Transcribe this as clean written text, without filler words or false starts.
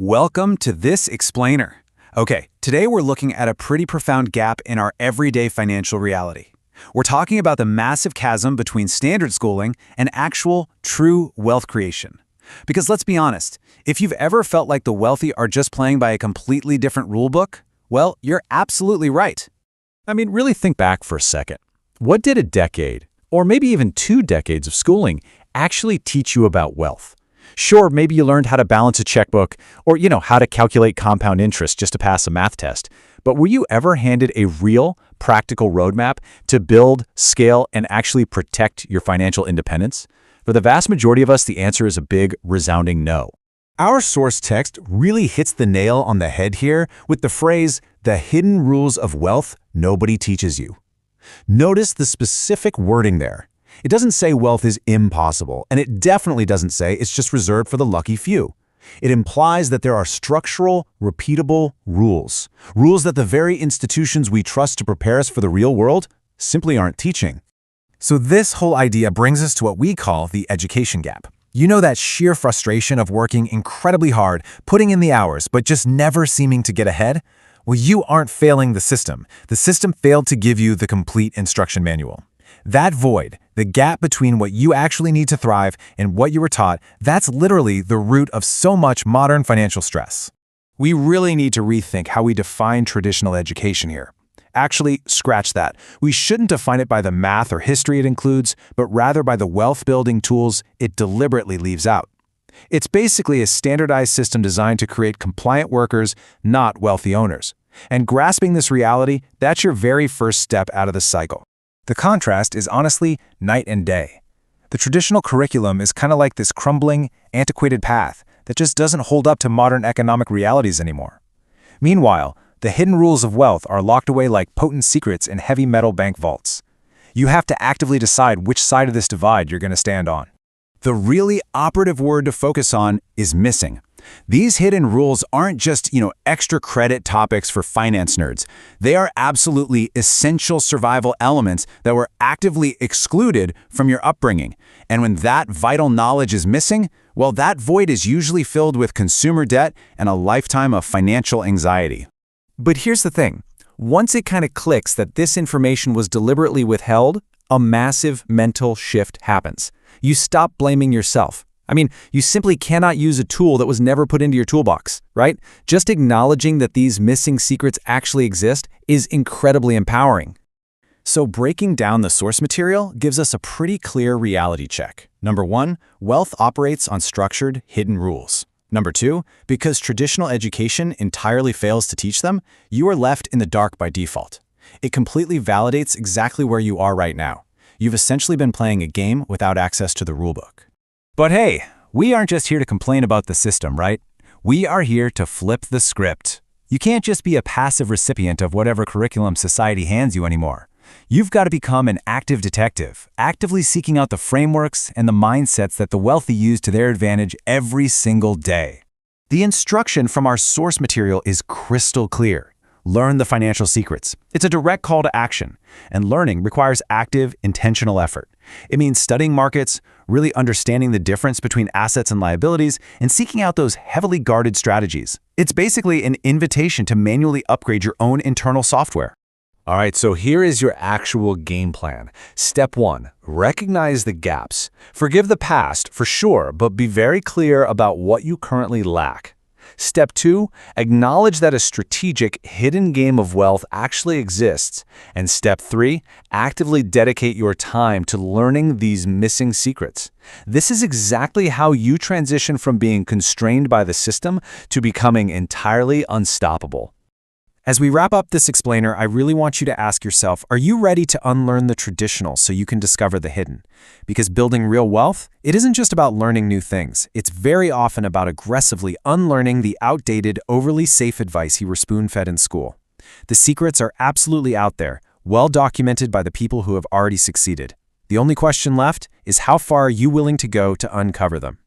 Welcome to This Explainer. Okay, today we're looking at a pretty profound gap in our everyday financial reality. We're talking about the massive chasm between standard schooling and actual, true wealth creation. Because let's be honest, if you've ever felt like the wealthy are just playing by a completely different rulebook, well, you're absolutely right. I mean, really think back for a second. What did a decade, or maybe even 2 decades of schooling, actually teach you about wealth? Sure, maybe you learned how to balance a checkbook, or how to calculate compound interest just to pass a math test. But were you ever handed a real, practical roadmap to build, scale, and actually protect your financial independence? For the vast majority of us, the answer is a big, resounding no. Our source text really hits the nail on the head here with the phrase, "the hidden rules of wealth nobody teaches you." Notice the specific wording there. It doesn't say wealth is impossible, and it definitely doesn't say it's just reserved for the lucky few. It implies that there are structural, repeatable rules. Rules that the very institutions we trust to prepare us for the real world simply aren't teaching. So this whole idea brings us to what we call the education gap. You know that sheer frustration of working incredibly hard, putting in the hours, but just never seeming to get ahead? Well, you aren't failing the system. The system failed to give you the complete instruction manual. That void, the gap between what you actually need to thrive and what you were taught, that's literally the root of so much modern financial stress. We really need to rethink how we define traditional education here. Actually, scratch that. We shouldn't define it by the math or history it includes, but rather by the wealth-building tools it deliberately leaves out. It's basically a standardized system designed to create compliant workers, not wealthy owners. And grasping this reality, that's your very first step out of the cycle. The contrast is honestly night and day. The traditional curriculum is kind of like this crumbling, antiquated path that just doesn't hold up to modern economic realities anymore. Meanwhile, the hidden rules of wealth are locked away like potent secrets in heavy metal bank vaults. You have to actively decide which side of this divide you're going to stand on. The really operative word to focus on is missing. These hidden rules aren't just, extra credit topics for finance nerds. They are absolutely essential survival elements that were actively excluded from your upbringing. And when that vital knowledge is missing, well, that void is usually filled with consumer debt and a lifetime of financial anxiety. But here's the thing. Once it kind of clicks that this information was deliberately withheld, a massive mental shift happens. You stop blaming yourself. You simply cannot use a tool that was never put into your toolbox, right? Just acknowledging that these missing secrets actually exist is incredibly empowering. So breaking down the source material gives us a pretty clear reality check. Number 1, wealth operates on structured, hidden rules. Number 2, because traditional education entirely fails to teach them, you are left in the dark by default. It completely validates exactly where you are right now. You've essentially been playing a game without access to the rulebook. But hey, we aren't just here to complain about the system, right? We are here to flip the script. You can't just be a passive recipient of whatever curriculum society hands you anymore. You've got to become an active detective, actively seeking out the frameworks and the mindsets that the wealthy use to their advantage every single day. The instruction from our source material is crystal clear. Learn the financial secrets. It's a direct call to action, and learning requires active, intentional effort. It means studying markets, really understanding the difference between assets and liabilities, and seeking out those heavily guarded strategies. It's basically an invitation to manually upgrade your own internal software. All right, so here is your actual game plan. Step 1, recognize the gaps. Forgive the past, for sure, but be very clear about what you currently lack. Step 2, acknowledge that a strategic, hidden game of wealth actually exists. And Step 3, actively dedicate your time to learning these missing secrets. This is exactly how you transition from being constrained by the system to becoming entirely unstoppable. As we wrap up this explainer, I really want you to ask yourself, are you ready to unlearn the traditional so you can discover the hidden? Because building real wealth, it isn't just about learning new things. It's very often about aggressively unlearning the outdated, overly safe advice you were spoon-fed in school. The secrets are absolutely out there, well documented by the people who have already succeeded. The only question left is how far are you willing to go to uncover them?